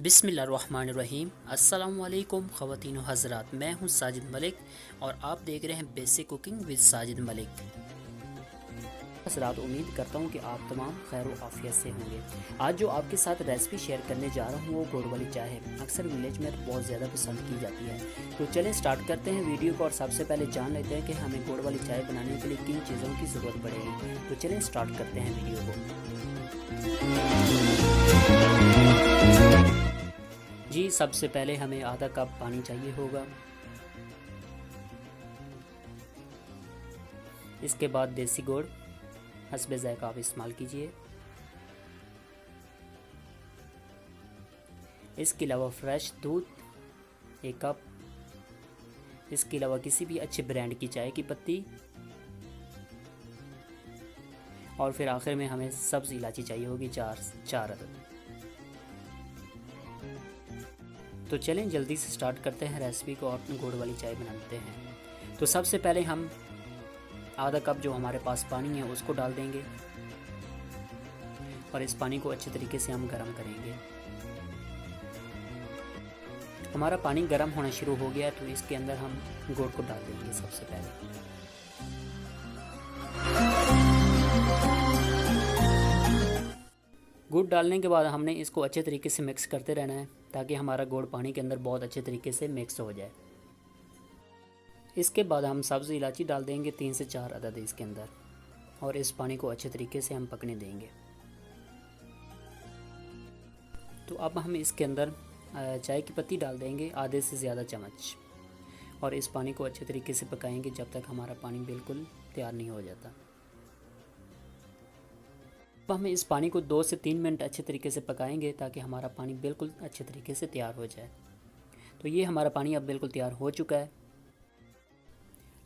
बिस्मिल्लाहिर्रहमानिर्रहीम। अस्सलामुअलैकुम ख़वातीन व हज़रात, मैं हूं साजिद मलिक और आप देख रहे हैं basic cooking with Sajid Malik. हज़रात, उम्मीद करता हूं कि आप तमाम खैर व आफियत से होंगे। आज जो आपके साथ रेसिपी शेयर करने जा रहा हूं वो गुड़ वाली चाय है। अक्सर विलेज में बहुत ज़्यादा पसंद की जाती है। तो चलें स्टार्ट करते हैं वीडियो को और सबसे पहले जान लेते हैं कि हमें गुड़ वाली चाय बनाने के लिए किन चीज़ों की ज़रूरत पड़ेगी। तो चलें स्टार्ट करते हैं वीडियो को। जी, सबसे पहले हमें आधा कप पानी चाहिए होगा। इसके बाद देसी गुड़ हस्बे ज़ायक़ा आप इस्तेमाल कीजिए। इसके अलावा फ्रेश दूध 1 कप। इसके अलावा किसी भी अच्छे ब्रांड की चाय की पत्ती और फिर आखिर में हमें सब्ज़ इलायची चाहिए होगी 4 अदद। तो चलें जल्दी से स्टार्ट करते हैं रेसिपी को और गुड़ वाली चाय बनाते हैं। तो सबसे पहले हम आधा कप जो हमारे पास पानी है उसको डाल देंगे और इस पानी को अच्छे तरीके से हम गर्म करेंगे। हमारा पानी गर्म होना शुरू हो गया तो इसके अंदर हम गुड़ को डाल देंगे। सबसे पहले गुड़ डालने के बाद हमने इसको अच्छे तरीके से मिक्स करते रहना है ताकि हमारा गुड़ पानी के अंदर बहुत अच्छे तरीके से मिक्स हो जाए। इसके बाद हम सब्ज़ इलायची डाल देंगे 3 से 4 अदद इसके अंदर और इस पानी को अच्छे तरीके से हम पकने देंगे। तो अब हम इसके अंदर चाय की पत्ती डाल देंगे आधे से ज़्यादा चम्मच और इस पानी को अच्छे तरीके से पकाएंगे जब तक हमारा पानी बिल्कुल तैयार नहीं हो जाता। अब हमें इस पानी को 2 से 3 मिनट अच्छे तरीके से पकाएंगे ताकि हमारा पानी बिल्कुल अच्छे तरीके से तैयार हो जाए। तो ये हमारा पानी अब बिल्कुल तैयार हो चुका है।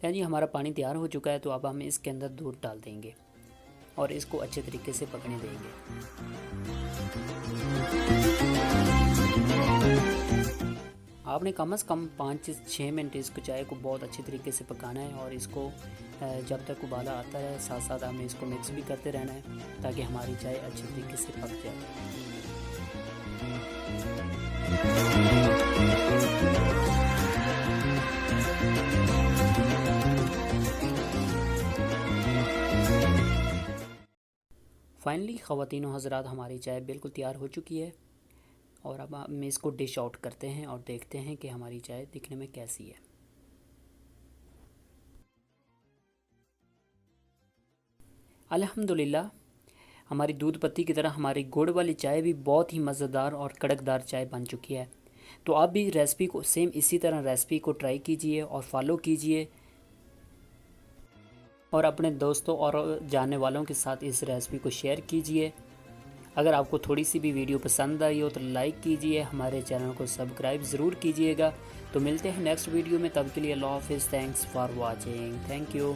यानी हमारा पानी तैयार हो चुका है तो अब हम इसके अंदर दूध डाल देंगे और इसको अच्छे तरीके से पकने देंगे। आपने कम से कम 5 से 6 मिनट इसको चाय को बहुत अच्छे तरीके से पकाना है और इसको जब तक उबाला आता है साथ साथ हमें इसको मिक्स भी करते रहना है ताकि हमारी चाय अच्छे तरीके से पक जाए। फाइनली ख़वातीन व हज़रात, हमारी चाय बिल्कुल तैयार हो चुकी है और अब हम इसको डिश आउट करते हैं और देखते हैं कि हमारी चाय दिखने में कैसी है। अल्हम्दुलिल्लाह, हमारी दूध पत्ती की तरह हमारी गुड़ वाली चाय भी बहुत ही मज़ेदार और कड़कदार चाय बन चुकी है। तो आप भी रेसिपी को सेम इसी तरह रेसिपी को ट्राई कीजिए और फॉलो कीजिए और अपने दोस्तों और जानने वालों के साथ इस रेसिपी को शेयर कीजिए। अगर आपको थोड़ी सी भी वीडियो पसंद आई हो तो लाइक कीजिए, हमारे चैनल को सब्सक्राइब ज़रूर कीजिएगा। तो मिलते हैं नेक्स्ट वीडियो में, तब के लिए अल्लाह हाफ़िज़। Thanks for watching. Thank you.